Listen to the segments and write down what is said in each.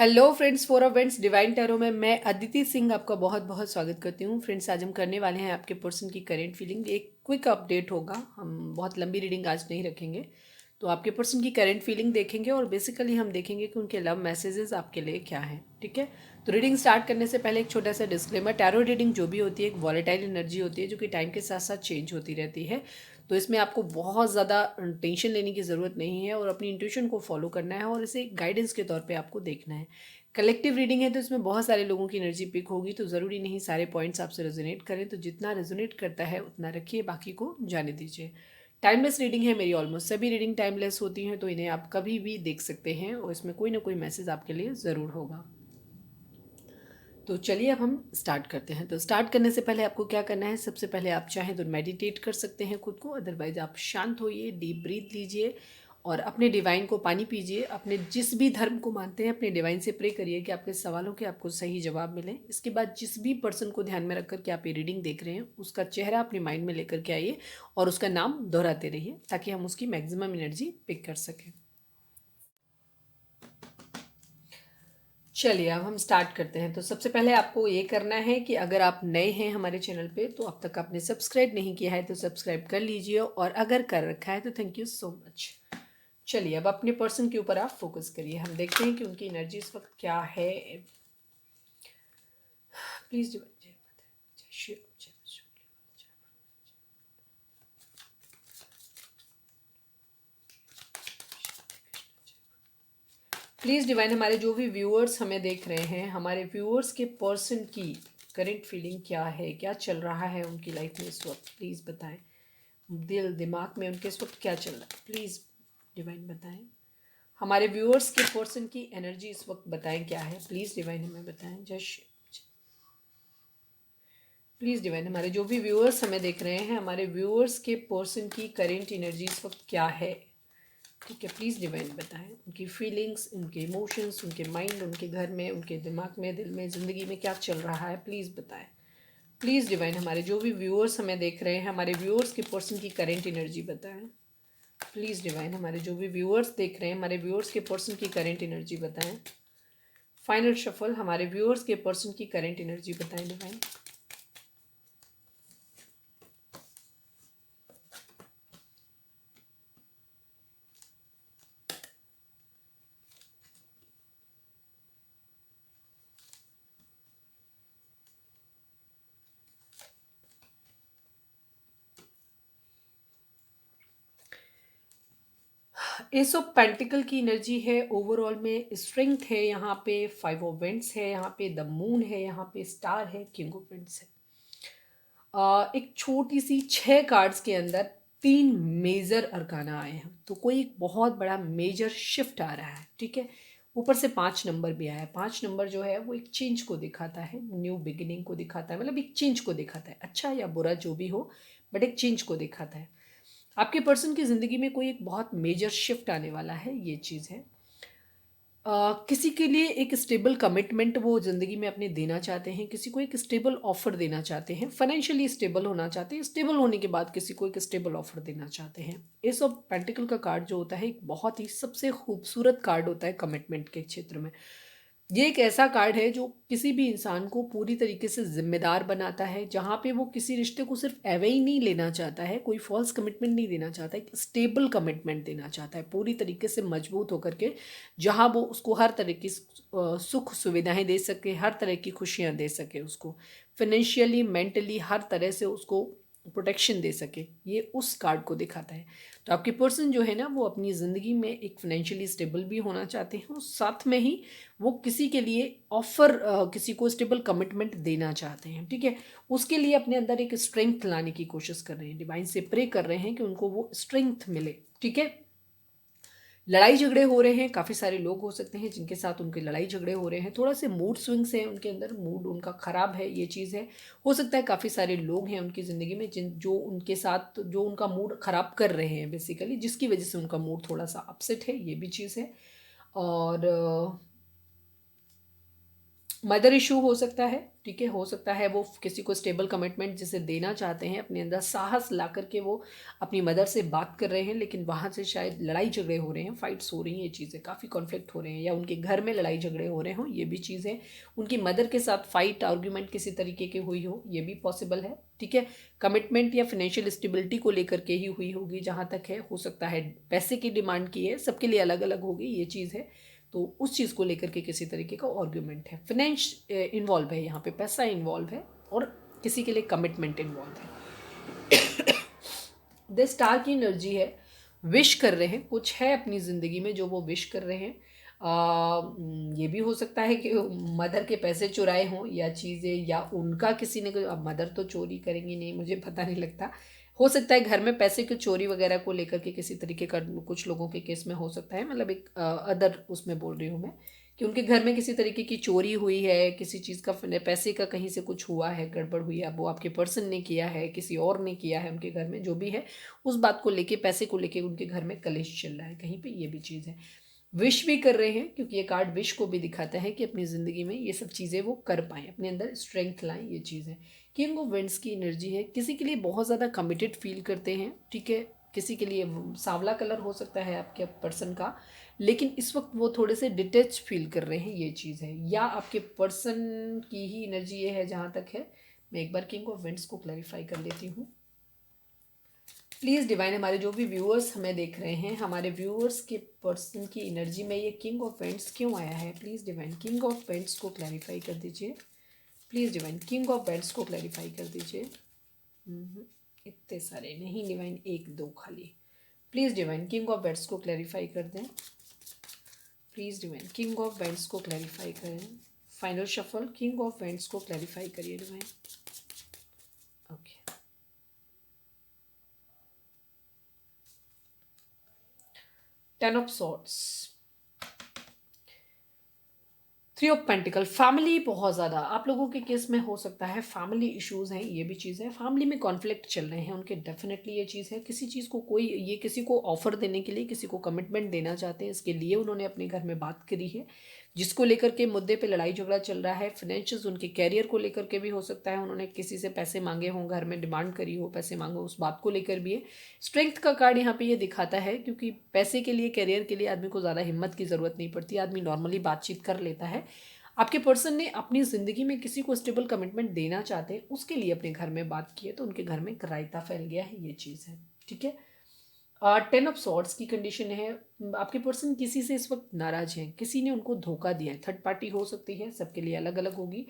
Hello friends, for events divine tarot में मैं अदिति सिंह आपका बहुत बहुत स्वागत करती हूँ। फ्रेंड्स, आज हम करने वाले हैं आपके पर्सन की करेंट फीलिंग। एक क्विक अपडेट होगा, हम बहुत लंबी रीडिंग आज नहीं रखेंगे। तो आपके पर्सन की करेंट फीलिंग देखेंगे और बेसिकली हम देखेंगे कि उनके लव मैसेजेस आपके लिए क्या हैं। ठीक है, तो रीडिंग स्टार्ट करने से पहले एक छोटा सा डिस्क्लेमर। टैरो रीडिंग जो भी होती है एक वॉलेटाइल एनर्जी होती है जो कि टाइम के साथ साथ चेंज होती रहती है। तो इसमें आपको बहुत ज़्यादा टेंशन लेने की ज़रूरत नहीं है और अपनी इंट्यूशन को फॉलो करना है और इसे गाइडेंस के तौर पे आपको देखना है। कलेक्टिव रीडिंग है तो इसमें बहुत सारे लोगों की एनर्जी पिक होगी, तो ज़रूरी नहीं सारे पॉइंट्स आपसे रेजोनेट करें। तो जितना रेजोनेट करता है उतना रखिए, बाकी को जाने दीजिए। टाइमलेस रीडिंग है मेरी, ऑलमोस्ट सभी रीडिंग टाइमलेस होती हैं, तो इन्हें आप कभी भी देख सकते हैं और इसमें कोई ना कोई मैसेज आपके लिए ज़रूर होगा। तो चलिए अब हम स्टार्ट करते हैं। तो स्टार्ट करने से पहले आपको क्या करना है, सबसे पहले आप चाहें तो मेडिटेट कर सकते हैं खुद को, अदरवाइज आप शांत होइए, डीप ब्रीथ लीजिए और अपने डिवाइन को पानी पीजिए। अपने जिस भी धर्म को मानते हैं अपने डिवाइन से प्रे करिए कि आपके सवालों के आपको सही जवाब मिले। इसके बाद जिस भी पर्सन को ध्यान में रख कर के आप ये रीडिंग देख रहे हैं उसका चेहरा अपने माइंड में लेकर के आइए और उसका नाम दोहराते रहिए ताकि हम उसकी मैक्सिमम एनर्जी पिक कर सकें। चलिए अब हम स्टार्ट करते हैं। तो सबसे पहले आपको ये करना है कि अगर आप नए हैं हमारे चैनल पे तो अब तक आपने सब्सक्राइब नहीं किया है तो सब्सक्राइब कर लीजिए, और अगर कर रखा है तो थैंक यू सो मच। चलिए अब अपने पर्सन के ऊपर आप फोकस करिए, हम देखते हैं कि उनकी एनर्जी इस वक्त क्या है। प्लीज डू प्लीज़ डिवाइन, हमारे जो भी व्यूअर्स हमें देख रहे हैं, हमारे व्यूअर्स के पर्सन की करंट फीलिंग क्या है, क्या चल रहा है उनकी लाइफ में इस वक्त, प्लीज़ बताएं। दिल दिमाग में उनके इस वक्त क्या चल रहा है, प्लीज़ डिवाइन बताएं। हमारे व्यूअर्स के पर्सन की एनर्जी इस वक्त बताएं क्या है, प्लीज़ डिवाइन हमें बताएं। जस्ट प्लीज़ डिवाइन, हमारे जो भी व्यूअर्स हमें देख रहे हैं, हमारे व्यूअर्स के पर्सन की करेंट एनर्जी इस वक्त क्या है। ठीक है, प्लीज़ डिवाइन बताएं उनकी फीलिंग्स, उनके इमोशंस, उनके माइंड, उनके घर में, उनके दिमाग में, दिल में, ज़िंदगी में क्या चल रहा है, प्लीज़ बताएं। प्लीज़ डिवाइन, हमारे जो भी व्यूअर्स हमें देख रहे हैं, हमारे व्यूअर्स के पर्सन की करेंट एनर्जी बताएं। प्लीज़ डिवाइन, हमारे जो भी व्यूअर्स देख रहे हैं, हमारे व्यूअर्स के पर्सन की करेंट एनर्जी बताएं। फाइनल शफल, हमारे व्यूअर्स के पर्सन की करेंट एनर्जी बताएं डिवाइन। एस ऑफ पेंटिकल की एनर्जी है, ओवरऑल में स्ट्रेंथ है, यहाँ पे फाइव ऑफ वेंट्स है, यहाँ पे द मून है, यहाँ पे स्टार है, किंग ऑफ वेंट्स है। एक छोटी सी 6 कार्ड्स के अंदर 3 मेजर अरकाना आए हैं, तो कोई एक बहुत बड़ा मेजर शिफ्ट आ रहा है। ठीक है, ऊपर से 5 नंबर भी आया है। 5 नंबर जो है वो एक चेंज को दिखाता है, न्यू बिगिनिंग को दिखाता है, मतलब एक चेंज को दिखाता है, अच्छा या बुरा जो भी हो, बट एक चेंज को दिखाता है। आपके पर्सन की ज़िंदगी में कोई एक बहुत मेजर शिफ्ट आने वाला है, ये चीज़ है। किसी के लिए एक स्टेबल कमिटमेंट वो ज़िंदगी में अपने देना चाहते हैं, किसी को एक स्टेबल ऑफर देना चाहते हैं, फाइनेंशियली स्टेबल होना चाहते हैं, स्टेबल होने के बाद किसी को एक स्टेबल ऑफर देना चाहते हैं। एस ऑफ पेंटिकल का कार्ड जो होता है एक बहुत ही सबसे खूबसूरत कार्ड होता है कमिटमेंट के क्षेत्र में। ये एक ऐसा कार्ड है जो किसी भी इंसान को पूरी तरीके से जिम्मेदार बनाता है, जहाँ पे वो किसी रिश्ते को सिर्फ एवे ही नहीं लेना चाहता है, कोई फॉल्स कमिटमेंट नहीं देना चाहता, एक स्टेबल कमिटमेंट देना चाहता है पूरी तरीके से मजबूत होकर के, जहाँ वो उसको हर तरह की सुख सुविधाएं दे सके, हर तरह की खुशियाँ दे सके, उसको फाइनेंशियली मेंटली हर तरह से उसको प्रोटेक्शन दे सके, ये उस कार्ड को दिखाता है। तो आपके पर्सन जो है ना वो अपनी ज़िंदगी में एक फाइनेंशियली स्टेबल भी होना चाहते हैं और साथ में ही वो किसी के लिए ऑफर, किसी को स्टेबल कमिटमेंट देना चाहते हैं। ठीक है, उसके लिए अपने अंदर एक स्ट्रेंथ लाने की कोशिश कर रहे हैं, डिवाइन से प्रे कर रहे हैं कि उनको वो स्ट्रेंथ मिले। ठीक है, लड़ाई झगड़े हो रहे हैं, काफ़ी सारे लोग हो सकते हैं जिनके साथ उनके लड़ाई झगड़े हो रहे हैं, थोड़ा से मूड स्विंग्स हैं उनके अंदर, मूड उनका ख़राब है, ये चीज़ है। हो सकता है काफ़ी सारे लोग हैं उनकी ज़िंदगी में जिन जो उनके साथ जो उनका मूड ख़राब कर रहे हैं बेसिकली, जिसकी वजह से उनका मूड थोड़ा सा अपसेट है, ये भी चीज़ है। और मदर इशू हो सकता है, ठीक है, हो सकता है वो किसी को स्टेबल कमिटमेंट जिसे देना चाहते हैं, अपने अंदर साहस ला करके वो अपनी मदर से बात कर रहे हैं, लेकिन वहाँ से शायद लड़ाई झगड़े हो रहे हैं, फाइट्स हो रही हैं, ये चीज़ें काफ़ी कॉन्फ्लिक्ट हो रहे हैं, या उनके घर में लड़ाई झगड़े हो रहे हों, ये भी चीज़ है। उनकी मदर के साथ फाइट आर्ग्यूमेंट किसी तरीके की हुई हो, ये भी पॉसिबल है, ठीक है। कमिटमेंट या फाइनेंशियल स्टेबिलिटी को लेकर के ही हुई होगी, जहाँ तक है, हो सकता है पैसे की डिमांड की है, सबके लिए अलग अलग होगी ये चीज़ है। तो उस चीज़ को लेकर के किसी तरीके का आर्ग्यूमेंट है, फिनेंस इन्वॉल्व है, यहाँ पे पैसा इन्वॉल्व है, और किसी के लिए कमिटमेंट इन्वॉल्व है। द स्टार की एनर्जी है, विश कर रहे हैं, कुछ है अपनी ज़िंदगी में जो वो विश कर रहे हैं। ये भी हो सकता है कि मदर के पैसे चुराए हों या चीज़ें, या उनका किसी ने, अब मदर तो चोरी करेंगी नहीं, मुझे पता नहीं लगता। हो सकता है घर में पैसे की चोरी वगैरह को लेकर के किसी तरीके का कुछ लोगों के केस में हो सकता है, मतलब एक अदर उसमें बोल रही हूँ मैं, कि उनके घर में किसी तरीके की चोरी हुई है, किसी चीज़ का पैसे का कहीं से कुछ हुआ है, गड़बड़ हुई है, अब वो आपके पर्सन ने किया है, किसी और ने किया है उनके घर में, जो भी है उस बात को लेके, पैसे को लेके उनके घर में कलेश चल रहा है कहीं पे, ये भी चीज़ है। विश भी कर रहे हैं, क्योंकि ये कार्ड विश को भी दिखाता है कि अपनी ज़िंदगी में ये सब चीज़ें वो कर पाएँ, अपने अंदर स्ट्रेंथ लाएँ, ये चीज़ है। किंग ऑफ विंड्स की एनर्जी है, किसी के लिए बहुत ज़्यादा कमिटेड फील करते हैं, ठीक है। किसी के लिए सांवला कलर हो सकता है आपके पर्सन का, लेकिन इस वक्त वो थोड़े से डिटेच फील कर रहे हैं, ये चीज़ है। या आपके पर्सन की ही एनर्जी ये है जहाँ तक है। मैं एक बार किंग ऑफ विंड्स को क्लैरिफाई कर लेती हूँ। प्लीज़ डिवाइन, हमारे जो भी व्यूअर्स हमें देख रहे हैं, हमारे व्यूअर्स के पर्सन की एनर्जी में ये किंग ऑफ पेंट्स क्यों आया है? Please divine king of paints को क्लैरिफाई कर दीजिए। Please divine king of paints को क्लैरिफाई कर दीजिए। इतने सारे नहीं डिवाइन, एक दो खाली। Please divine king of paints को क्लैरिफाई कर दें। Please divine king of paints को क्लैरिफाई करें। Final shuffle, king of paints को क्लैरिफाई करिए divine. Okay, 10 of swords, 3 of pentacle. Family बहुत ज़्यादा आप लोगों के केस में हो सकता है, फैमिली इश्यूज हैं, ये भी चीज़ है। फैमिली में कॉन्फ्लिक्ट चल रहे हैं उनके, डेफिनेटली ये चीज़ है। किसी चीज़ को कोई, ये किसी को ऑफर देने के लिए, किसी को कमिटमेंट देना चाहते हैं, इसके लिए उन्होंने अपने घर में बात करी है, जिसको लेकर के मुद्दे पे लड़ाई झगड़ा चल रहा है। फाइनेंशियल्स, उनके कैरियर को लेकर के भी हो सकता है, उन्होंने किसी से पैसे मांगे हों, घर में डिमांड करी हो पैसे मांगो, उस बात को लेकर भी है। स्ट्रेंथ का कार्ड यहाँ पे ये दिखाता है, क्योंकि पैसे के लिए, कैरियर के लिए आदमी को ज़्यादा हिम्मत की ज़रूरत नहीं पड़ती, आदमी नॉर्मली बातचीत कर लेता है। आपके पर्सन ने अपनी ज़िंदगी में किसी को स्टेबल कमिटमेंट देना चाहते हैं, उसके लिए अपने घर में बात की है, तो उनके घर में एक रायता फैल गया है, ये चीज़ है, ठीक है। 10 ऑफ सॉर्ड्स की कंडीशन है, आपके पर्सन किसी से इस वक्त नाराज हैं, किसी ने उनको धोखा दिया है। थर्ड पार्टी हो सकती है, सबके लिए अलग अलग होगी।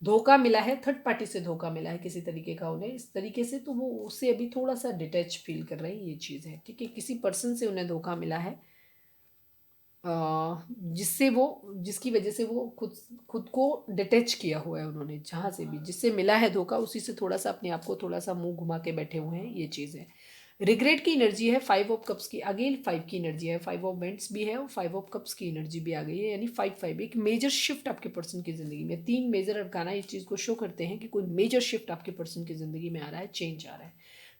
धोखा मिला है, थर्ड पार्टी से धोखा मिला है किसी तरीके का उन्हें, इस तरीके से, तो वो उससे अभी थोड़ा सा डिटैच फील कर रहे हैं, ये चीज़ है, ठीक है। किसी पर्सन से उन्हें धोखा मिला है, जिससे वो, जिसकी वजह से वो खुद खुद को डिटैच किया हुआ है उन्होंने, जहाँ से भी जिससे मिला है धोखा, उसी से थोड़ा सा अपने आप को थोड़ा सा मुंह घुमा के बैठे हुए हैं, ये चीज़ है। रिग्रेट की एनर्जी है, 5 ऑफ कप्स की, अगेन 5 की एनर्जी है, 5 ऑफ वेंट्स भी है और 5 ऑफ कप्स की एनर्जी भी आ गई है, यानी 5-5 एक मेजर शिफ्ट आपके पर्सन की ज़िंदगी में। 3 मेजर अरकाना इस चीज़ को शो करते हैं कि कोई मेजर शिफ्ट आपके पर्सन की ज़िंदगी में आ रहा है, चेंज आ रहा है,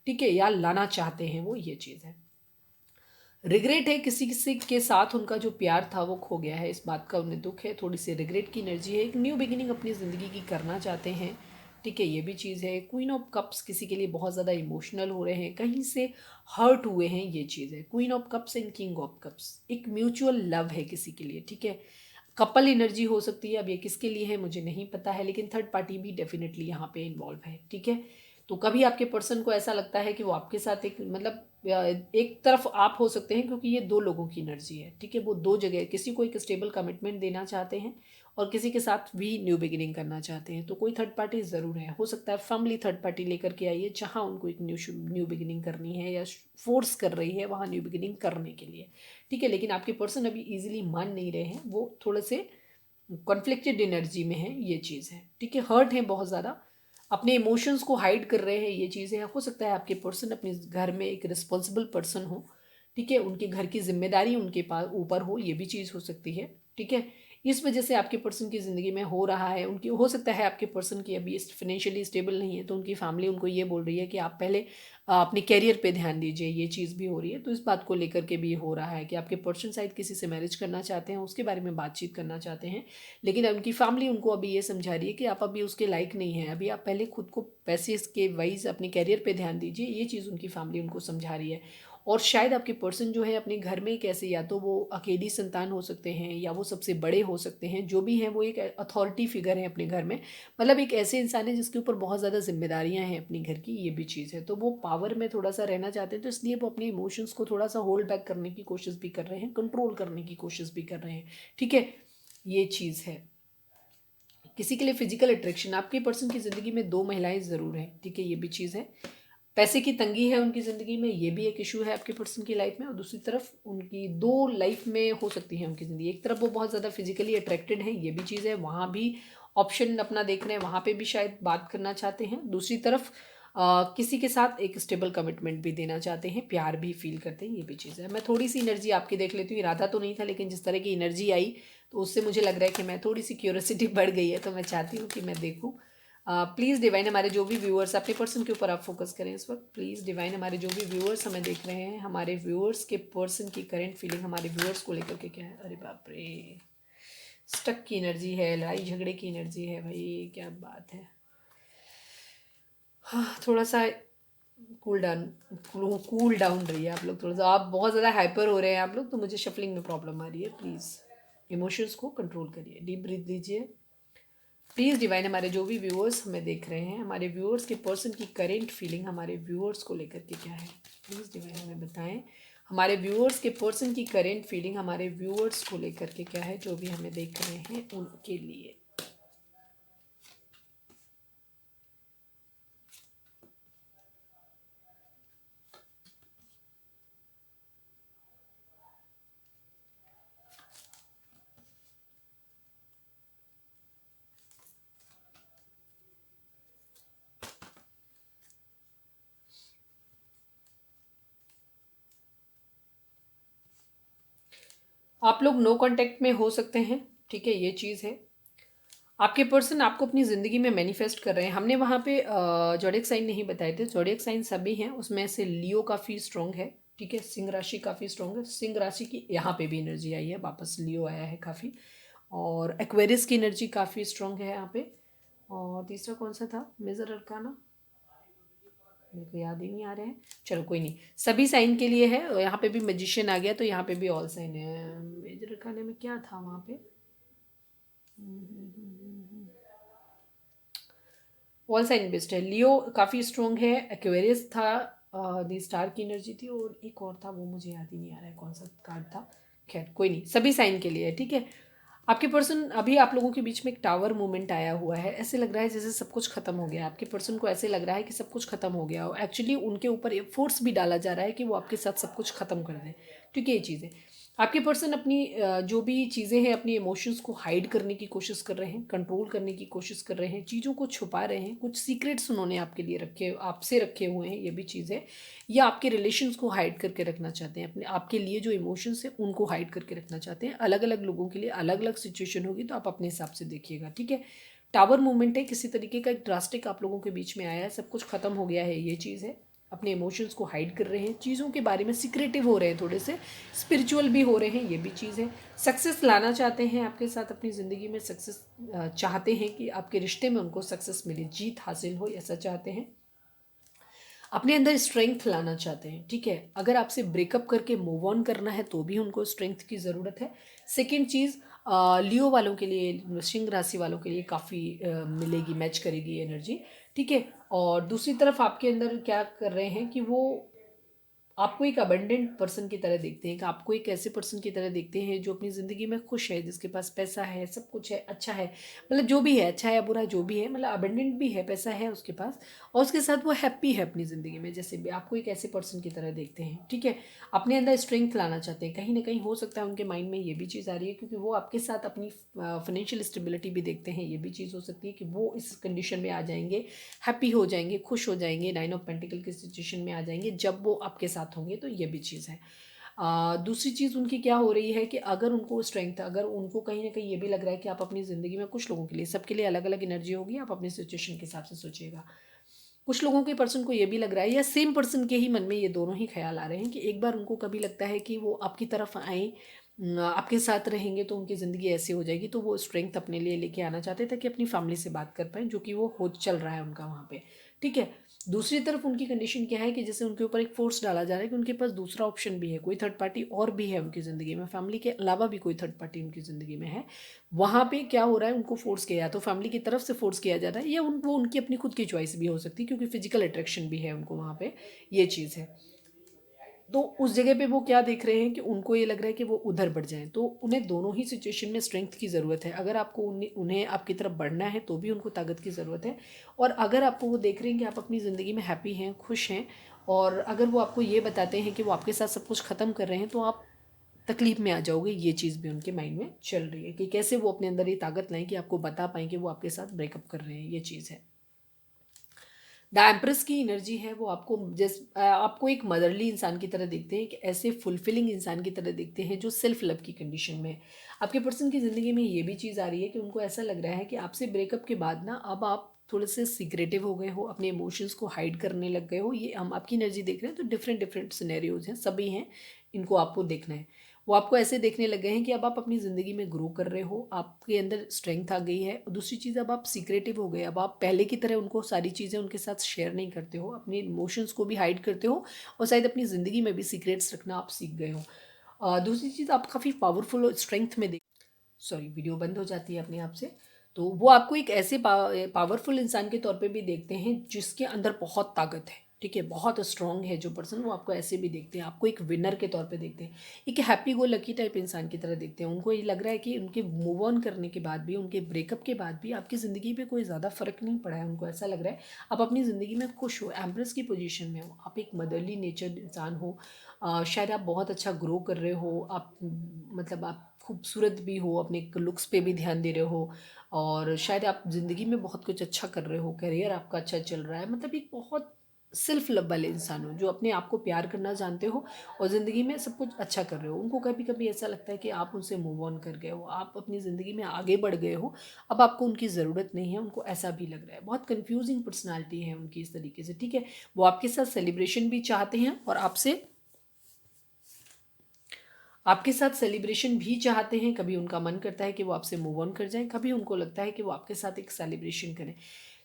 ठीक है, या लाना चाहते हैं वो, ये चीज़ है। रिग्रेट है, किसी किसी के साथ उनका जो प्यार था वो खो गया है, इस बात का उन्हें दुख है, थोड़ी सी रिग्रेट की एनर्जी है। एक न्यू बिगिनिंग अपनी ज़िंदगी की करना चाहते हैं, ठीक है, ये भी चीज़ है। क्वीन ऑफ कप्स, किसी के लिए बहुत ज़्यादा इमोशनल हो रहे हैं, कहीं से हर्ट हुए हैं, ये चीज़ है। Queen of cups and king of cups, एक म्यूचुअल लव है किसी के लिए, ठीक है। कपल एनर्जी हो सकती है, अब ये किसके लिए है मुझे नहीं पता है, लेकिन थर्ड पार्टी भी डेफिनेटली यहाँ पे इन्वॉल्व है, ठीक है। तो कभी आपके पर्सन को ऐसा लगता है कि वो आपके साथ एक, मतलब एक तरफ आप हो सकते हैं, क्योंकि ये दो लोगों की एनर्जी है, ठीक है। वो दो जगह किसी को एक स्टेबल कमिटमेंट देना चाहते हैं और किसी के साथ भी न्यू बिगिनिंग करना चाहते हैं, तो कोई थर्ड पार्टी ज़रूर है, हो सकता है फैमिली थर्ड पार्टी लेकर के आई है, जहाँ उनको एक न्यू बिगिनिंग करनी है या फोर्स कर रही है वहाँ न्यू बिगिनिंग करने के लिए, ठीक है। लेकिन आपके पर्सन अभी ईजिली मान नहीं रहे हैं, वो थोड़े से कॉन्फ्लिक्टेड एनर्जी में है, ये चीज़ है, ठीक है। हर्ट है बहुत ज़्यादा, अपने इमोशंस को हाइड कर रहे हैं, ये चीज़ें हैं। हो सकता है आपके पर्सन अपने घर में एक रिस्पॉन्सिबल पर्सन हो, ठीक है, उनके घर की जिम्मेदारी उनके पास ऊपर हो, ये भी चीज़ हो सकती है, ठीक है। इस वजह से आपके पर्सन की ज़िंदगी में हो रहा है, उनकी हो सकता है आपके पर्सन की अभी फाइनेंशियली स्टेबल नहीं है, तो उनकी फैमिली उनको ये बोल रही है कि आप पहले अपने करियर पे ध्यान दीजिए, ये चीज़ भी हो रही है। तो इस बात को लेकर के भी हो रहा है कि आपके पर्सन शायद किसी से मैरिज करना चाहते हैं, उसके बारे में बातचीत करना चाहते हैं, लेकिन उनकी फैमिली उनको अभी ये समझा रही है कि आप अभी उसके लायक नहीं हैं, अभी आप पहले खुद को पैसे के वाइज अपने करियर पे ध्यान दीजिए, ये चीज़ उनकी फैमिली उनको समझा रही है। और शायद आपके पर्सन जो है अपने घर में एक ऐसे, या तो वो अकेली संतान हो सकते हैं या वो सबसे बड़े हो सकते हैं, जो भी हैं वो एक अथॉरिटी फिगर है अपने घर में, मतलब एक ऐसे इंसान है जिसके ऊपर बहुत ज़्यादा जिम्मेदारियां हैं अपने घर की, ये भी चीज़ है। तो वो पावर में थोड़ा सा रहना चाहते हैं, तो इसलिए वो अपने इमोशंस को थोड़ा सा होल्ड बैक करने की कोशिश भी कर रहे हैं, कंट्रोल करने की कोशिश भी कर रहे हैं, ठीक है, ये चीज़ है। किसी के लिए फिजिकल अट्रैक्शन, आपके पर्सन की ज़िंदगी में दो महिलाएं ज़रूर हैं, ठीक है, ये भी चीज़ है। पैसे की तंगी है उनकी ज़िंदगी में, ये भी एक इशू है आपके पर्सन की लाइफ में। और दूसरी तरफ उनकी दो लाइफ में हो सकती है उनकी ज़िंदगी, एक तरफ वो बहुत ज़्यादा फिजिकली अट्रैक्टेड हैं, ये भी चीज़ है, वहाँ भी ऑप्शन अपना देख रहे हैं, वहाँ पे भी शायद बात करना चाहते हैं। दूसरी तरफ किसी के साथ एक स्टेबल कमिटमेंट भी देना चाहते हैं, प्यार भी फील करते हैं, ये भी चीज़ है। मैं थोड़ी सी एनर्जी आपकी देख लेती हूँ, इरादा तो नहीं था, लेकिन जिस तरह की एनर्जी आई तो उससे मुझे लग रहा है कि मैं थोड़ी सी क्यूरियोसिटी बढ़ गई है, तो मैं चाहती हूँ कि मैं देखूँ। प्लीज़ डिवाइन, हमारे जो भी व्यूअर्स, अपने पर्सन के ऊपर आप फोकस करें इस वक्त प्लीज़ डिवाइन, हमारे जो भी व्यूअर्स हमें देख रहे हैं, हमारे व्यूअर्स के पर्सन की करंट फीलिंग हमारे व्यूअर्स को लेकर के क्या है। अरे बाप रे, स्टक की एनर्जी है, लड़ाई झगड़े की एनर्जी है भाई, क्या बात है। हाँ, थोड़ा सा कूल डाउन, कूल डाउन रही है आप लोग, थोड़ा सा आप बहुत ज़्यादा हाइपर हो रहे हैं आप लोग, तो मुझे शफलिंग में प्रॉब्लम आ रही है। प्लीज़ इमोशंस को कंट्रोल करिए, डीप ब्रीथ लीजिए। प्लीज़ डिवाइन, हमारे जो भी व्यूअर्स हमें देख रहे हैं, हमारे व्यूअर्स के पर्सन की करेंट फीलिंग हमारे व्यूअर्स को लेकर के क्या है, प्लीज़ डिवाइन हमें बताएं। हमारे व्यूअर्स के पर्सन की करेंट फीलिंग हमारे व्यूअर्स को लेकर के क्या है, जो भी हमें देख रहे हैं उनके लिए। आप लोग नो कांटेक्ट में हो सकते हैं, ठीक है, ये चीज़ है। आपके पर्सन आपको अपनी ज़िंदगी में मैनिफेस्ट कर रहे हैं। हमने वहाँ पे जोडिएक साइन नहीं बताए थे, जोडिएक साइन सभी हैं, उसमें से लियो काफ़ी स्ट्रॉन्ग है, ठीक है, सिंह राशि काफ़ी स्ट्रॉन्ग है, सिंह राशि की यहाँ पे भी एनर्जी आई है, वापस लियो आया है काफ़ी, और एक्वेरियस की एनर्जी काफ़ी स्ट्रॉन्ग है यहाँ पे। और तीसरा कौन सा था मेजर अरकाना, मेरे को याद ही नहीं आ रहा है, चलो कोई नहीं, सभी साइन के लिए है। और यहाँ पे भी मैजिशियन आ गया, तो यहाँ पे भी ऑल साइन है। मेजर अरकाना में क्या था वहाँ पे, ऑल साइन बेस्ड है, लियो काफ़ी स्ट्रॉन्ग है, एक्वेरियस था, दी स्टार की एनर्जी थी, और एक और था वो मुझे याद ही नहीं आ रहा है कौन सा कार्ड था। खैर कोई नहीं, सभी साइन के लिए है, ठीक है। आपके पर्सन, अभी आप लोगों के बीच में एक टावर मूवमेंट आया हुआ है, ऐसे लग रहा है जैसे सब कुछ खत्म हो गया, आपके पर्सन को ऐसे लग रहा है कि सब कुछ खत्म हो गया हो। एक्चुअली उनके ऊपर फोर्स भी डाला जा रहा है कि वो आपके साथ सब कुछ खत्म कर दें, ठीक है, ये चीज़ें। आपके पर्सन अपनी जो भी चीज़ें हैं, अपनी इमोशंस को हाइड करने की कोशिश कर रहे हैं, कंट्रोल करने की कोशिश कर रहे हैं, चीज़ों को छुपा रहे हैं, कुछ सीक्रेट्स उन्होंने आपके लिए रखे, आपसे रखे हुए हैं, ये भी चीज़ है। या आपके रिलेशंस को हाइड करके रखना चाहते हैं, अपने आपके लिए जो इमोशंस हैं उनको हाइड करके रखना चाहते हैं। अलग अलग लोगों के लिए अलग अलग सिचुएशन होगी, तो आप अपने हिसाब से देखिएगा, ठीक है। टावर मूवमेंट है, किसी तरीके का एक ड्रास्टिक आप लोगों के बीच में आया है, सब कुछ खत्म हो गया है, ये चीज़ है। अपने इमोशंस को हाइड कर रहे हैं, चीज़ों के बारे में सीक्रेटिव हो रहे हैं, थोड़े से स्पिरिचुअल भी हो रहे हैं, ये भी चीज़ है। सक्सेस लाना चाहते हैं आपके साथ अपनी ज़िंदगी में, सक्सेस चाहते हैं कि आपके रिश्ते में उनको सक्सेस मिले, जीत हासिल हो, ऐसा चाहते हैं। अपने अंदर स्ट्रेंथ लाना चाहते हैं, ठीक है। अगर आपसे ब्रेकअप करके मूव ऑन करना है तो भी उनको स्ट्रेंथ की ज़रूरत है। सेकेंड चीज़, लियो वालों के लिए, सिंह राशि वालों के लिए काफ़ी मिलेगी, मैच करेगी एनर्जी, ठीक है। और दूसरी तरफ आपके अंदर क्या कर रहे हैं कि वो आपको एक अबंडेंट पर्सन की तरह देखते हैं, कि आपको एक ऐसे पर्सन की तरह देखते हैं जो अपनी ज़िंदगी में खुश है, जिसके पास पैसा है, सब कुछ है, अच्छा है, मतलब जो भी है, अच्छा है या बुरा जो भी है, मतलब अबंडेंट भी है, पैसा है उसके पास, और उसके साथ वो हैप्पी है अपनी ज़िंदगी में, जैसे भी आपको एक ऐसे पर्सन की तरह देखते हैं, ठीक है। अपने अंदर स्ट्रेंथ लाना चाहते हैं, कहीं ना कहीं हो सकता है उनके माइंड में ये भी चीज़ आ रही है, क्योंकि वो आपके साथ अपनी फाइनेंशियल स्टेबिलिटी भी देखते हैं, ये भी चीज़ हो सकती है कि वो इस कंडीशन में आ जाएंगे, हैप्पी हो जाएंगे, खुश हो जाएंगे, 9 ऑफ पेंटिकल की सिचुएशन में आ जाएंगे जब वो आपके साथ होंगे, तो ये भी चीज़ है। दूसरी चीज़ उनकी क्या हो रही है कि अगर उनको स्ट्रेंथ, अगर उनको कहीं ना कहीं ये भी लग रहा है कि आप अपनी ज़िंदगी में, कुछ लोगों के लिए, सबके लिए अलग अलग एनर्जी होगी, आप अपनी सिचुएशन के हिसाब से सोचिएगा। कुछ लोगों के पर्सन को ये भी लग रहा है, या सेम पर्सन के ही मन में ये दोनों ही ख्याल आ रहे हैं कि एक बार उनको कभी लगता है कि वो आपकी तरफ आए, आपके साथ रहेंगे तो उनकी ज़िंदगी ऐसी हो जाएगी, तो वो स्ट्रेंथ अपने लिए लेके आना चाहते थे कि अपनी फैमिली से बात कर पाएँ, जो कि वो हो चल रहा है उनका वहाँ पे। ठीक है। दूसरी तरफ उनकी कंडीशन क्या है कि जैसे उनके ऊपर एक फोर्स डाला जा रहा है कि उनके पास दूसरा ऑप्शन भी है, कोई थर्ड पार्टी और भी है उनकी ज़िंदगी में, फैमिली के अलावा भी कोई थर्ड पार्टी उनकी ज़िंदगी में है। वहाँ पे क्या हो रहा है, उनको फोर्स किया, या तो फैमिली की तरफ से फोर्स किया जा रहा है, या वो उनकी अपनी खुद की चॉइस भी हो सकती है, क्योंकि फिजिकल अट्रैक्शन भी है उनको वहाँ पे, ये चीज़ है। तो उस जगह पे वो क्या देख रहे हैं कि उनको ये लग रहा है कि वो उधर बढ़ जाएं, तो उन्हें दोनों ही सिचुएशन में स्ट्रेंथ की ज़रूरत है। अगर आपको उन्हें आपकी तरफ बढ़ना है तो भी उनको ताकत की ज़रूरत है, और अगर आपको वो देख रहे हैं कि आप अपनी ज़िंदगी में हैप्पी हैं, खुश हैं, और अगर वो आपको ये बताते हैं कि वो आपके साथ सब कुछ ख़त्म कर रहे हैं, तो आप तकलीफ में आ जाओगे। ये चीज़ भी उनके माइंड में चल रही है कि कैसे वो अपने अंदर ये ताकत लाएं कि आपको बता पाएँ कि वो आपके साथ ब्रेकअप कर रहे हैं, ये चीज़ है। द एम्प्रेस की एनर्जी है, वो आपको आपको एक मदरली इंसान की तरह देखते हैं, कि ऐसे फुलफिलिंग इंसान की तरह देखते हैं जो सेल्फ लव की कंडीशन में है। आपके पर्सन की ज़िंदगी में ये भी चीज़ आ रही है कि उनको ऐसा लग रहा है कि आपसे ब्रेकअप के बाद ना, अब आप थोड़े से सीक्रेटिव हो गए हो, अपने इमोशंस को हाइड करने लग गए हो। ये हम आपकी एनर्जी देख रहे हैं, तो डिफरेंट डिफरेंट सिनेरियोज हैं, सभी हैं, इनको आपको देखना है। वो आपको ऐसे देखने लग गए हैं कि अब आप अपनी ज़िंदगी में ग्रो कर रहे हो, आपके अंदर स्ट्रेंथ आ गई है। और दूसरी चीज़, अब आप सीक्रेटिव हो गए, अब आप पहले की तरह उनको सारी चीज़ें उनके साथ शेयर नहीं करते हो, अपने इमोशंस को भी हाइड करते हो, और शायद अपनी ज़िंदगी में भी सीक्रेट्स रखना आप सीख गए हो। दूसरी चीज़, आप काफ़ी पावरफुल और स्ट्रेंथ में देख, सॉरी वीडियो बंद हो जाती है अपने आप से। तो वो आपको एक ऐसे पावरफुल इंसान के तौर पे भी देखते हैं जिसके अंदर बहुत ताकत है। ठीक है, बहुत स्ट्रांग है जो पर्सन, वो आपको ऐसे भी देखते हैं, आपको एक विनर के तौर पे देखते हैं, एक हैप्पी गो लकी टाइप इंसान की तरह देखते हैं। उनको ये लग रहा है कि उनके मूव ऑन करने के बाद भी, उनके ब्रेकअप के बाद भी आपकी ज़िंदगी पे कोई ज़्यादा फ़र्क नहीं पड़ा है। उनको ऐसा लग रहा है आप अपनी ज़िंदगी में खुश हो, एम्प्रेस की पोजीशन में हो, आप एक मदरली नेचर इंसान हो। शायद आप बहुत अच्छा ग्रो कर रहे हो, आप मतलब आप खूबसूरत भी हो, अपने लुक्स पे भी ध्यान दे रहे हो, और शायद आप ज़िंदगी में बहुत कुछ अच्छा कर रहे हो, करियर आपका अच्छा चल रहा है। मतलब एक बहुत सेल्फ लव वाले इंसान हो, जो अपने आप को प्यार करना जानते हो, और ज़िंदगी में सब कुछ अच्छा कर रहे हो। उनको कभी कभी ऐसा लगता है कि आप उनसे मूव ऑन कर गए हो, आप अपनी ज़िंदगी में आगे बढ़ गए हो, अब आपको उनकी ज़रूरत नहीं है, उनको ऐसा भी लग रहा है। बहुत कन्फ्यूजिंग पर्सनालिटी है उनकी इस तरीके से। ठीक है, वो आपके साथ सेलिब्रेशन भी चाहते हैं, और आपके साथ सेलिब्रेशन भी चाहते हैं। कभी उनका मन करता है कि वो आपसे मूव ऑन कर जाएं, कभी उनको लगता है कि वो आपके साथ एक सेलिब्रेशन करें।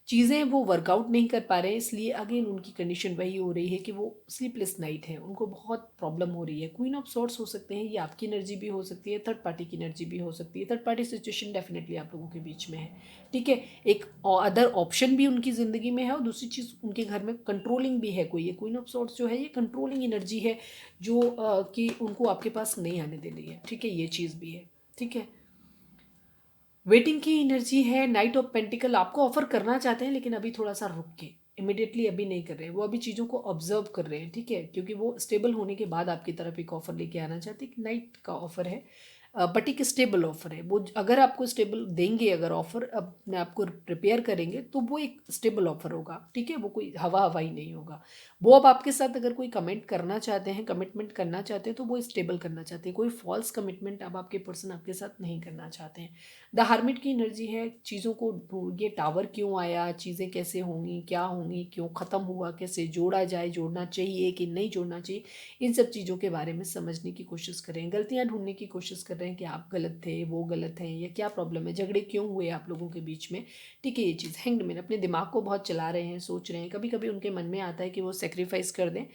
चीज़ें वो वर्कआउट नहीं कर पा रहे हैं, इसलिए अगेन उनकी कंडीशन वही हो रही है कि वो स्लीपलेस नाइट है, उनको बहुत प्रॉब्लम हो रही है। क्वीन ऑफ सॉर्ट्स हो सकते हैं, ये आपकी एनर्जी भी हो सकती है, थर्ड पार्टी की एनर्जी भी हो सकती है। थर्ड पार्टी सिचुएशन डेफिनेटली आप लोगों के बीच में है। ठीक है, एक अदर ऑप्शन भी उनकी ज़िंदगी में है, और दूसरी चीज़ उनके घर में कंट्रोलिंग भी है कोई। ये क्वीन ऑफ सॉर्ट्स जो है, ये कंट्रोलिंग एनर्जी है, जो कि उनको आपके पास नहीं आने दे रही है। ठीक है, ये चीज़ भी है। ठीक है, वेटिंग की एनर्जी है, नाइट ऑफ पेंटिकल आपको ऑफर करना चाहते हैं, लेकिन अभी थोड़ा सा रुक के, इमिडिएटली अभी नहीं कर रहे हैं, वो अभी चीज़ों को ऑब्जर्व कर रहे हैं। ठीक है, क्योंकि वो स्टेबल होने के बाद आपकी तरफ एक ऑफर लेके आना चाहते हैं। नाइट का ऑफर है, बट एक स्टेबल ऑफर है। वो अगर आपको स्टेबल देंगे, अगर ऑफर अपने आप को प्रिपेयर करेंगे, तो वो एक स्टेबल ऑफर होगा। ठीक है, वो कोई हवा हवाई नहीं होगा। वो अब आपके साथ अगर कोई कमेंट करना चाहते हैं, कमिटमेंट करना चाहते हैं, तो वो स्टेबल करना चाहते हैं। कोई फॉल्स कमिटमेंट अब आपके पर्सन आपके साथ नहीं करना चाहते हैं। द हार्मिट की एनर्जी है, चीज़ों को ये टावर क्यों आया, चीज़ें कैसे होंगी, क्या होंगी, क्यों ख़त्म हुआ, कैसे जोड़ा जाए, जोड़ना चाहिए कि नहीं जोड़ना चाहिए, इन सब चीज़ों के बारे में समझने की कोशिश कर रहे हैं। गलतियाँ ढूंढने की कोशिश कर रहे हैं कि आप गलत थे, वो गलत हैं, या क्या प्रॉब्लम है, झगड़े क्यों हुए आप लोगों के बीच में। ठीक है, ये चीज़ हैंग्ड मैन अपने दिमाग को बहुत चला रहे हैं, सोच रहे हैं। कभी कभी उनके मन में आता है कि वो सेक्रीफाइस कर दें,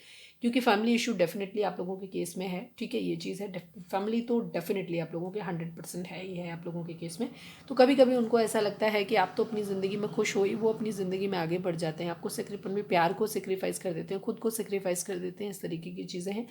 क्योंकि फैमिली इशू डेफिनेटली आप लोगों के केस में है। ठीक है, ये चीज़ है, फैमिली तो डेफिनेटली आप लोगों के 100% है ही है आप लोगों के केस में। तो कभी कभी उनको ऐसा लगता है कि आप तो अपनी ज़िंदगी में खुश हो ही, वो अपनी ज़िंदगी में आगे बढ़ जाते हैं, आपको अपने प्यार को सेक्रीफाइस कर देते हैं, खुद को सेक्रीफाइस कर देते हैं। इस तरीके की चीज़ें हैं,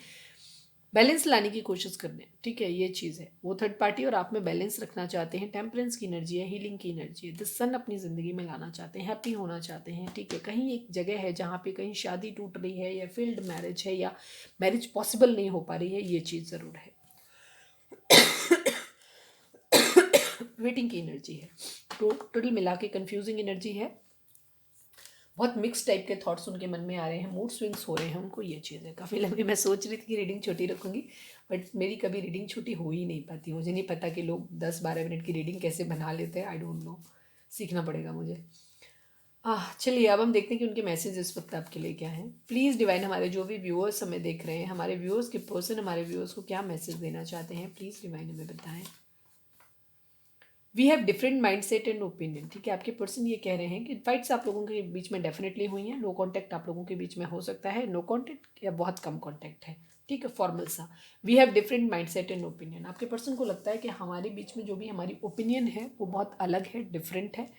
बैलेंस लाने की कोशिश करने। ठीक है, ये चीज़ है, वो थर्ड पार्टी और आप में बैलेंस रखना चाहते हैं। टेम्परेंस की एनर्जी है, हीलिंग की एनर्जी है, द सन अपनी ज़िंदगी में लाना चाहते हैं, हैप्पी होना चाहते हैं। ठीक है, कहीं एक जगह है जहाँ पे कहीं शादी टूट रही है, या फील्ड मैरिज है, या मैरिज पॉसिबल नहीं हो पा रही है, ये चीज़ ज़रूर है। वेटिंग की एनर्जी है, तो टोटल मिला के कन्फ्यूजिंग एनर्जी है। बहुत मिक्स टाइप के थॉट्स उनके मन में आ रहे हैं, मूड स्विंग्स हो रहे हैं उनको, ये चीज़ है। काफ़ी लंबी मैं सोच रही थी कि रीडिंग छोटी रखूँगी, बट मेरी कभी रीडिंग छोटी हो ही नहीं पाती। मुझे नहीं पता कि लोग 10-12 मिनट की रीडिंग कैसे बना लेते हैं, आई डोंट नो, सीखना पड़ेगा मुझे। चलिए अब हम देखते हैं कि उनके मैसेज इस वक्त आपके लिए क्या है। प्लीज़ डिवाइन, हमारे जो भी व्यूअर्स हमें देख रहे हैं, हमारे व्यूअर्स के पर्सन हमारे व्यूअर्स को क्या मैसेज देना चाहते हैं, प्लीज़ डिवाइन हमें बताएं। We have different mindset and opinion, ठीक है। आपके पर्सन ये कह रहे हैं कि फाइट्स आप लोगों के बीच में डेफिनेटली हुई हैं, नो कॉन्टैक्ट आप लोगों के बीच में हो सकता है, नो कॉन्टैक्ट या बहुत कम कॉन्टैक्ट है, ठीक है, फॉर्मल सा। We have different mindset and opinion, आपके पर्सन को लगता है कि हमारे बीच में जो भी हमारी ओपिनियन है वो बहुत अलग है, डिफरेंट है।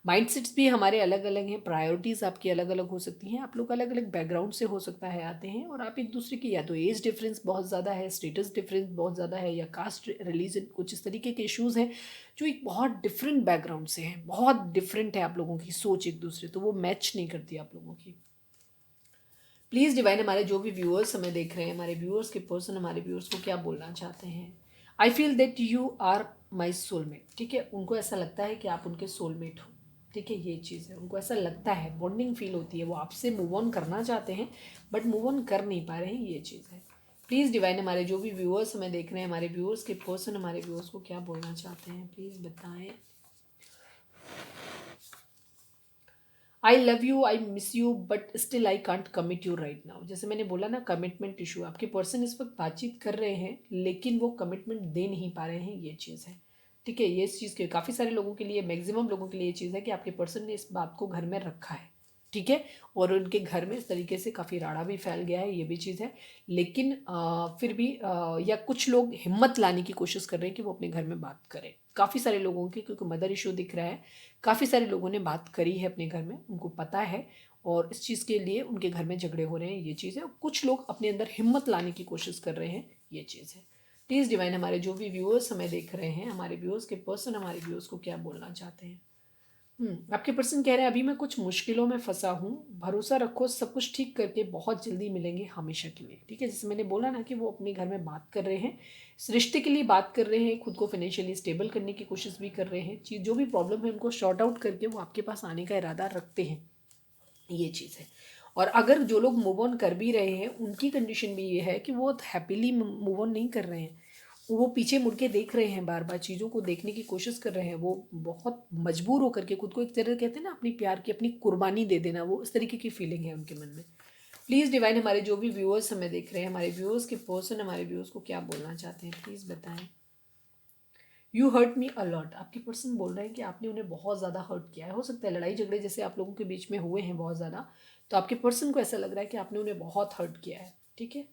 माइंडसेट्स भी हमारे अलग अलग हैं, प्रायोरिटीज़ आपकी अलग अलग हो सकती हैं, आप लोग अलग अलग बैकग्राउंड से हो सकता है आते हैं, और आप एक दूसरे की या तो एज डिफरेंस बहुत ज़्यादा है, स्टेटस डिफरेंस बहुत ज़्यादा है, या कास्ट रिलीजन कुछ इस तरीके के इश्यूज़ हैं जो एक बहुत डिफरेंट बैकग्राउंड से हैं, बहुत डिफरेंट है आप लोगों की सोच एक दूसरे, तो वो मैच नहीं करती आप लोगों की। प्लीज़ डिवाइन, हमारे जो भी व्यूअर्स हमें देख रहे हैं, हमारे व्यूअर्स के पर्सन हमारे व्यूअर्स को क्या बोलना चाहते हैं। I feel that you are my soulmate, ठीक है, उनको ऐसा लगता है कि आप उनके सोलमेट हो, ठीक है, ये चीज़ है, उनको ऐसा लगता है, बॉन्डिंग फील होती है, वो आपसे मूव ऑन करना चाहते हैं बट मूव ऑन कर नहीं पा रहे हैं, ये चीज़ है। प्लीज़ डिवाइन, हमारे जो भी व्यूअर्स हमें देख रहे हैं, हमारे व्यूअर्स के पर्सन हमारे व्यूअर्स को क्या बोलना चाहते हैं, प्लीज़ बताएं। I love you, I miss you, but still I can't commit you right now. जैसे मैंने बोला ना, कमिटमेंट इशू, आपके पर्सन इस वक्त बातचीत कर रहे हैं लेकिन वो कमिटमेंट दे नहीं पा रहे हैं, ये चीज़ है, ठीक है। ये इस चीज़ के काफ़ी सारे लोगों के लिए, मैक्सिमम लोगों के लिए ये चीज़ है कि आपके पर्सन ने इस बात को घर में रखा है, ठीक है, और उनके घर में इस तरीके से काफ़ी राड़ा भी फैल गया है, ये भी चीज़ है। लेकिन फिर भी या कुछ लोग हिम्मत लाने की कोशिश कर रहे हैं कि वो अपने घर में बात करें, काफ़ी सारे लोगों की, क्योंकि मदर इशू दिख रहा है, काफ़ी सारे लोगों ने बात करी है अपने घर में, उनको पता है, और इस चीज़ के लिए उनके घर में झगड़े हो रहे हैं, ये चीज़ है। कुछ लोग अपने अंदर हिम्मत लाने की कोशिश कर रहे हैं, ये चीज़ है। प्लीज़ डिवाइन, हमारे जो भी व्यूअर्स हमें देख रहे हैं, हमारे व्यूअर्स के पर्सन हमारे व्यूअर्स को क्या बोलना चाहते हैं। आपके पर्सन कह रहे हैं अभी मैं कुछ मुश्किलों में फंसा हूँ, भरोसा रखो सब कुछ ठीक करके बहुत जल्दी मिलेंगे हमेशा के लिए, ठीक है। जैसे मैंने बोला ना कि वो अपने घर में बात कर रहे हैं, इस रिश्ते के लिए बात कर रहे हैं, खुद को फाइनेंशियली स्टेबल करने की कोशिश भी कर रहे हैं, चीज़ जो भी प्रॉब्लम है उनको शॉर्ट आउट करके वो आपके पास आने का इरादा रखते हैं, ये चीज़ है। और अगर जो लोग मूव ऑन कर भी रहे हैं उनकी कंडीशन भी ये है कि वो हैप्पीली मूव ऑन नहीं कर रहे हैं, वो पीछे मुड़ के देख रहे हैं, बार बार चीज़ों को देखने की कोशिश कर रहे हैं, वो बहुत मजबूर होकर के खुद को, एक तरह कहते हैं ना अपनी प्यार की अपनी कुर्बानी दे देना, वो इस तरीके की फीलिंग है उनके मन में। प्लीज़ डिवाइन, हमारे जो भी व्यूअर्स हमें देख रहे हैं, हमारे व्यूअर्स के पर्सन हमारे व्यूअर्स को क्या बोलना चाहते हैं, प्लीज़ बताएं। यू हर्ट मी अलॉट, आपके पर्सन बोल रहे हैं कि आपने उन्हें बहुत ज़्यादा हर्ट किया है, हो सकता है लड़ाई झगड़े जैसे आप लोगों के बीच में हुए हैं बहुत ज़्यादा, तो आपके पर्सन को ऐसा लग रहा है कि आपने उन्हें बहुत हर्ट किया है, ठीक है।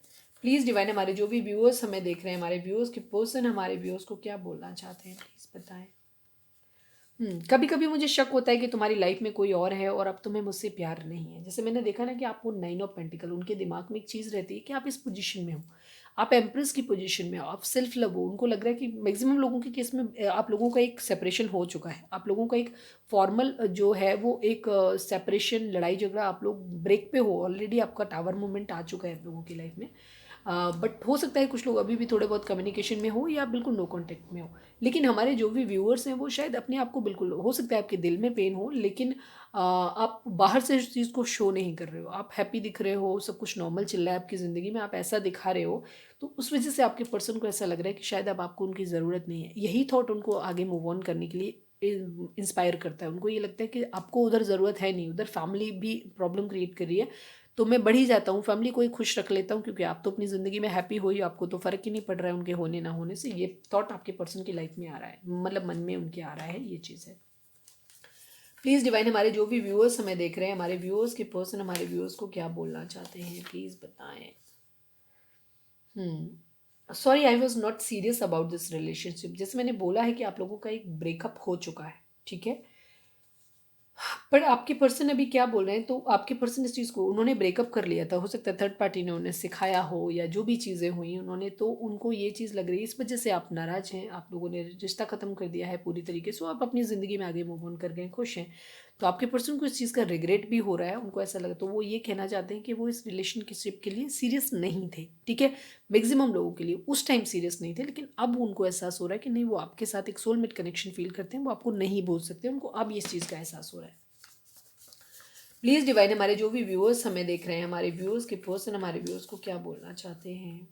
प्लीज़ डिवाइन, हमारे जो भी व्यूअर्स हमें देख रहे हैं, हमारे व्यूअर्स के पर्सन हमारे व्यूअर्स को क्या बोलना चाहते हैं, प्लीज़ बताएं। कभी कभी मुझे शक होता है कि तुम्हारी लाइफ में कोई और है और अब तुम्हें मुझसे प्यार नहीं है। जैसे मैंने देखा ना कि आपको 9 ऑफ पेंटिकल, उनके दिमाग में एक चीज़ रहती है कि आप इस पोजीशन में हो, आप एम्प्रेस की पोजीशन में हो, आप सेल्फ लव हो, उनको लग रहा है कि मैक्सिमम लोगों के केस में आप लोगों का एक सेपरेशन हो चुका है, आप लोगों का एक फॉर्मल जो है वो एक सेपरेशन, लड़ाई झगड़ा, आप लोग ब्रेक पे हो ऑलरेडी, आपका टावर मूवमेंट आ चुका है आप लोगों की लाइफ में। बट हो सकता है कुछ लोग अभी भी थोड़े बहुत कम्युनिकेशन में हो या बिल्कुल नो कांटेक्ट में हो। लेकिन हमारे जो भी व्यूअर्स हैं वो शायद अपने आप को, बिल्कुल हो सकता है आपके दिल में पेन हो, लेकिन आप बाहर से इस चीज़ को शो नहीं कर रहे हो, आप हैप्पी दिख रहे हो, सब कुछ नॉर्मल चल रहा है आपकी ज़िंदगी में, आप ऐसा दिखा रहे हो, तो उस वजह से आपके पर्सन को ऐसा लग रहा है कि शायद अब आपको उनकी ज़रूरत नहीं है। यही थॉट उनको आगे मूव ऑन करने के लिए इंस्पायर करता है, उनको ये लगता है कि आपको उधर ज़रूरत है नहीं, उधर फैमिली भी प्रॉब्लम क्रिएट कर रही है, तो मैं बढ़ ही जाता हूँ, फैमिली को ही खुश रख लेता हूँ, क्योंकि आप तो अपनी ज़िंदगी में हैप्पी हो ही, आपको तो फ़र्क ही नहीं पड़ रहा है उनके होने ना होने से। ये थॉट आपके पर्सन की लाइफ में आ रहा है, मतलब मन में उनके आ रहा है, ये चीज़ है। प्लीज़ डिवाइन, हमारे जो भी व्यूअर्स हमें देख रहे हैं, हमारे व्यूअर्स के पर्सन हमारे व्यूअर्स को क्या बोलना चाहते हैं, प्लीज़ बताएं। Sorry, I was not serious about this relationship, जैसे मैंने बोला है कि आप लोगों का एक ब्रेकअप हो चुका है, ठीक है। पर आपके पर्सन अभी क्या बोल रहे हैं, तो आपके पर्सन इस चीज़ को, उन्होंने ब्रेकअप कर लिया था, हो सकता है थर्ड पार्टी ने उन्हें सिखाया हो या जो भी चीज़ें हुई उन्होंने, तो उनको ये चीज़ लग रही है, इस वजह से आप नाराज़ हैं, आप लोगों ने रिश्ता ख़त्म कर दिया है पूरी तरीके से, आप अपनी ज़िंदगी में आगे मूव ऑन कर गए, खुश हैं। तो आपके पर्सन को इस चीज़ का रिग्रेट भी हो रहा है, उनको ऐसा लगा, तो वो ये कहना चाहते हैं कि वो इस रिलेशनशिप के लिए सीरियस नहीं थे, ठीक है। मैक्सिमम लोगों के लिए उस टाइम सीरियस नहीं थे, लेकिन अब उनको एहसास हो रहा है कि नहीं, वो आपके साथ एक सोलमेट कनेक्शन फील करते हैं, वो आपको नहीं भूल सकते, उनको अब इस चीज़ का एहसास हो रहा है। प्लीज़ डिवाइन, हमारे जो भी व्यूअर्स हमें देख रहे हैं, हमारे व्यूअर्स के पर्सन हमारे व्यूअर्स को क्या बोलना चाहते हैं।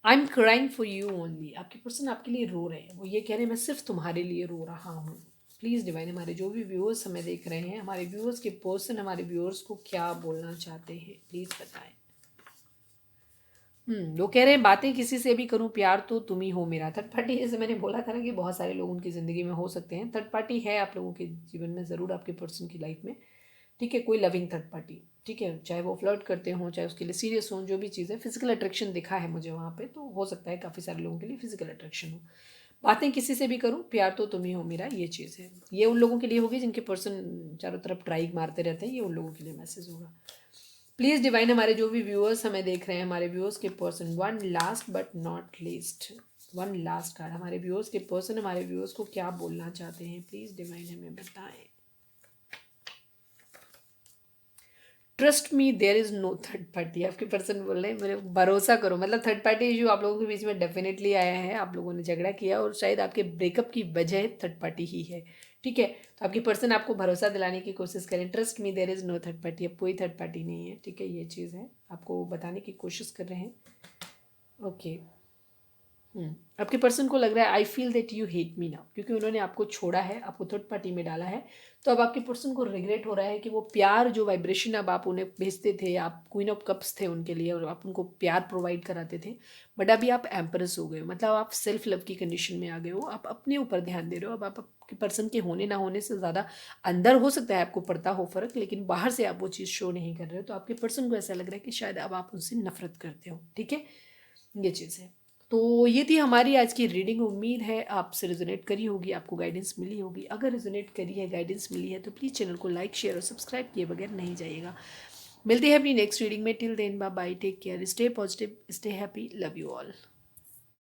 I am crying for you only, आपके पर्सन आपके लिए रो रहे हैं, वो ये कह रहे हैं मैं सिर्फ तुम्हारे लिए रो रहा हूँ। प्लीज़ डिवाइन, हमारे जो भी व्यूअर्स हमें देख रहे हैं, हमारे व्यूअर्स के पर्सन हमारे व्यूअर्स को क्या बोलना चाहते हैं, प्लीज़ बताएं। वो कह रहे हैं बातें किसी से भी करूं, प्यार तो तुम ही हो मेरा। थर्ड पार्टी, जैसे मैंने बोला था ना कि बहुत सारे लोग उनकी ज़िंदगी में हो सकते हैं, थर्ड पार्टी है आप लोगों के जीवन में ज़रूर, आपके पर्सन की लाइफ में, ठीक है, कोई लविंग थर्ड पार्टी, ठीक है, चाहे वो फ्लर्ट करते हों, चाहे उसके लिए सीरियस हों, जो भी चीज़ है, फिजिकल अट्रैक्शन दिखा है मुझे वहाँ पे, तो हो सकता है काफ़ी सारे लोगों के लिए फिजिकल अट्रैक्शन हो। बातें किसी से भी करूँ, प्यार तो तुम ही हो मेरा, ये चीज़ है, ये उन लोगों के लिए होगी जिनके पर्सन चारों तरफ ट्राई मारते रहते हैं, ये उन लोगों के लिए मैसेज होगा। प्लीज़ डिवाइन, हमारे जो भी व्यूअर्स हमें देख रहे हैं, हमारे व्यूअर्स के person, one last but not least, one last card, हमारे व्यूअर्स के पर्सन हमारे व्यूअर्स को क्या बोलना चाहते हैं, प्लीज़ डिवाइन हमें बताएं। Trust me there is no third party, आपके पर्सन बोल रहे हैं मेरे भरोसा करो, मतलब थर्ड पार्टी इशू आप लोगों के बीच में डेफिनेटली आया है, आप लोगों ने झगड़ा किया और शायद आपके ब्रेकअप की वजह थर्ड पार्टी ही है, ठीक है। तो आपके पर्सन आपको भरोसा दिलाने की कोशिश करें, trust me there is no third party, अब कोई थर्ड पार्टी नहीं है, ठीक है, ये चीज़ है, आपको बताने की कोशिश कर रहे हैं। ओके। आपके पर्सन को लग रहा है आई feel that you hate me now, क्योंकि उन्होंने आपको छोड़ा है, आपको थर्ड पार्टी में डाला है, तो अब आपके पर्सन को रिग्रेट हो रहा है कि वो प्यार जो वाइब्रेशन अब आप उन्हें भेजते थे, आप क्वीन ऑफ कप्स थे उनके लिए और आप उनको प्यार प्रोवाइड कराते थे, बट अभी आप एम्प्रेस हो गए हो, मतलब आप सेल्फ लव की कंडीशन में आ गए हो, आप अपने ऊपर ध्यान दे रहे हो, अब आप आपके पर्सन के होने ना होने से ज़्यादा अंदर हो सकता है आपको पड़ता हो फ़र्क, लेकिन बाहर से आप वो चीज़ शो नहीं कर रहे हो, तो आपके पर्सन को ऐसा लग रहा है कि शायद अब आप उनसे नफरत करते हो, ठीक है, ये चीज़ है। तो ये थी हमारी आज की रीडिंग, उम्मीद है आपसे रेजोनेट करी होगी, आपको गाइडेंस मिली होगी, अगर रेजोनेट करी है, गाइडेंस मिली है, तो प्लीज़ चैनल को लाइक शेयर और सब्सक्राइब किए बगैर नहीं जाइएगा। मिलते हैं अपनी नेक्स्ट रीडिंग में, till then bye bye, take care, stay positive, stay happy, love you all.